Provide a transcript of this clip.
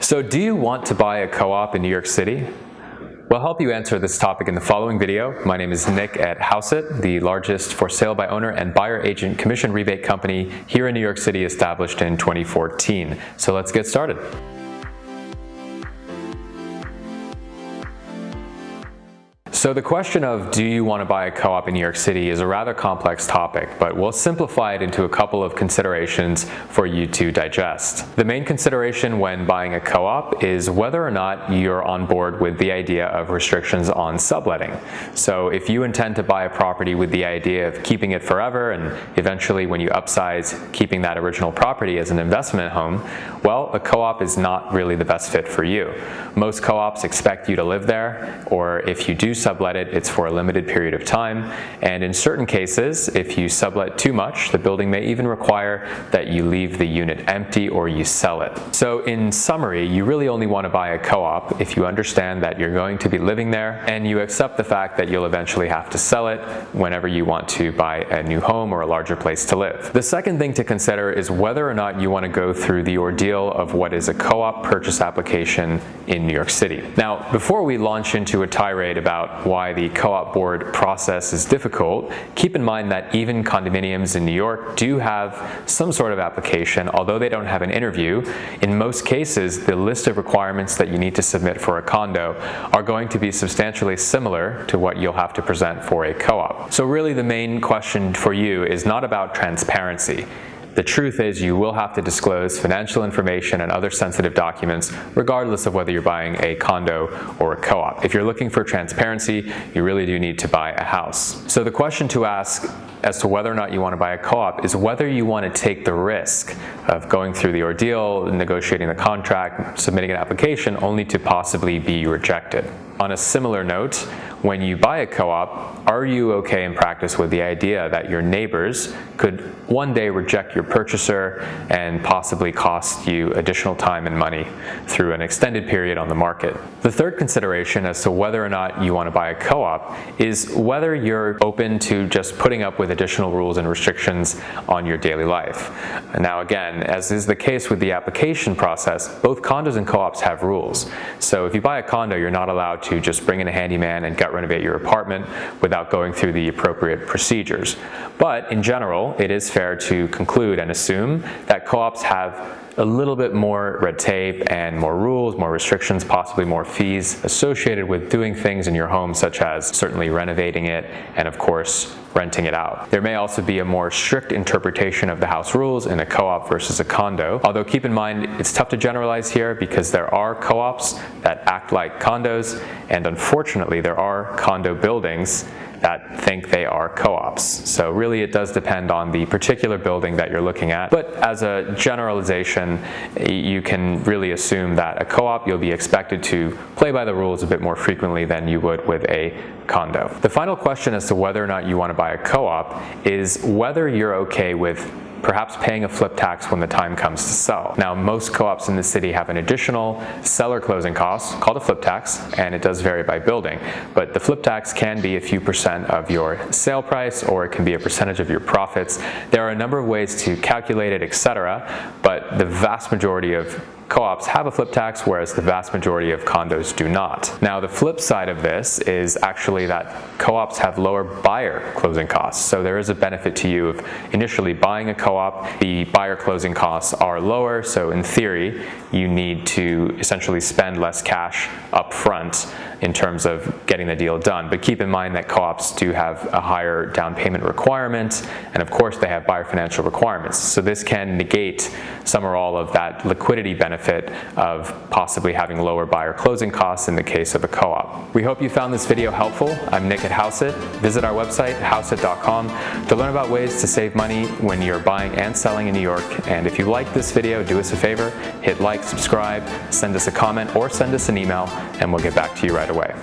So do you want to buy a co-op in New York City? We'll help you answer this topic in the following video. My name is Nick at Hauseit, the largest for sale by owner and buyer agent commission rebate company here in New York City, established in 2014. So let's get started. So the question of do you want to buy a co-op in New York City is a rather complex topic, but we'll simplify it into a couple of considerations for you to digest. The main consideration when buying a co-op is whether or not you're on board with the idea of restrictions on subletting. So if you intend to buy a property with the idea of keeping it forever and eventually when you upsize, keeping that original property as an investment home, well, a co-op is not really the best fit for you. Most co-ops expect you to live there, or if you do sublet it, it's for a limited period of time, and in certain cases, if you sublet too much, the building may even require that you leave the unit empty or you sell it. So in summary, you really only want to buy a co-op if you understand that you're going to be living there and you accept the fact that you'll eventually have to sell it whenever you want to buy a new home or a larger place to live. The second thing to consider is whether or not you want to go through the ordeal of what is a co-op purchase application in New York City. Now, before we launch into a tirade about why the co-op board process is difficult, keep in mind that even condominiums in New York do have some sort of application. Although they don't have an interview, in most cases the list of requirements that you need to submit for a condo are going to be substantially similar to what you'll have to present for a co-op. So really the main question for you is not about transparency. The truth is you will have to disclose financial information and other sensitive documents regardless of whether you're buying a condo or a co-op. If you're looking for transparency, you really do need to buy a house. So the question to ask as to whether or not you want to buy a co-op is whether you want to take the risk of going through the ordeal, negotiating the contract, submitting an application, only to possibly be rejected. On a similar note, when you buy a co-op, are you okay in practice with the idea that your neighbors could one day reject your purchaser and possibly cost you additional time and money through an extended period on the market? The third consideration as to whether or not you want to buy a co-op is whether you're open to just putting up with additional rules and restrictions on your daily life. Now again, as is the case with the application process, both condos and co-ops have rules. So if you buy a condo, you're not allowed to just bring in a handyman and gut renovate your apartment without going through the appropriate procedures. But in general, it is fair to conclude and assume that co-ops have a little bit more red tape and more rules, more restrictions, possibly more fees associated with doing things in your home, such as certainly renovating it and of course renting it out. There may also be a more strict interpretation of the house rules in a co-op versus a condo, although keep in mind it's tough to generalize here because there are co-ops that act like condos, and unfortunately there are condo buildings that think they are co-ops. So really it does depend on the particular building that you're looking at. But as a generalization, you can really assume that a co-op you'll be expected to play by the rules a bit more frequently than you would with a condo. The final question as to whether or not you want to buy a co-op is whether you're okay with perhaps paying a flip tax when the time comes to sell. Now, most co-ops in the city have an additional seller closing cost called a flip tax, and it does vary by building. But the flip tax can be a few percent of your sale price, or it can be a percentage of your profits. There are a number of ways to calculate it, etc., but the vast majority of co-ops have a flip tax, whereas the vast majority of condos do not. Now, the flip side of this is actually that co-ops have lower buyer closing costs. So there is a benefit to you of initially buying a co-op. The buyer closing costs are lower, so in theory, you need to essentially spend less cash up front in terms of getting the deal done. But keep in mind that co-ops do have a higher down payment requirement, and of course they have buyer financial requirements. So this can negate some or all of that liquidity benefit of possibly having lower buyer closing costs in the case of a co-op. We hope you found this video helpful. I'm Nick at Hauseit. Visit our website, hauseit.com, to learn about ways to save money when you're buying and selling in New York. And if you like this video, do us a favor, hit like, subscribe, send us a comment, or send us an email, and we'll get back to you right away.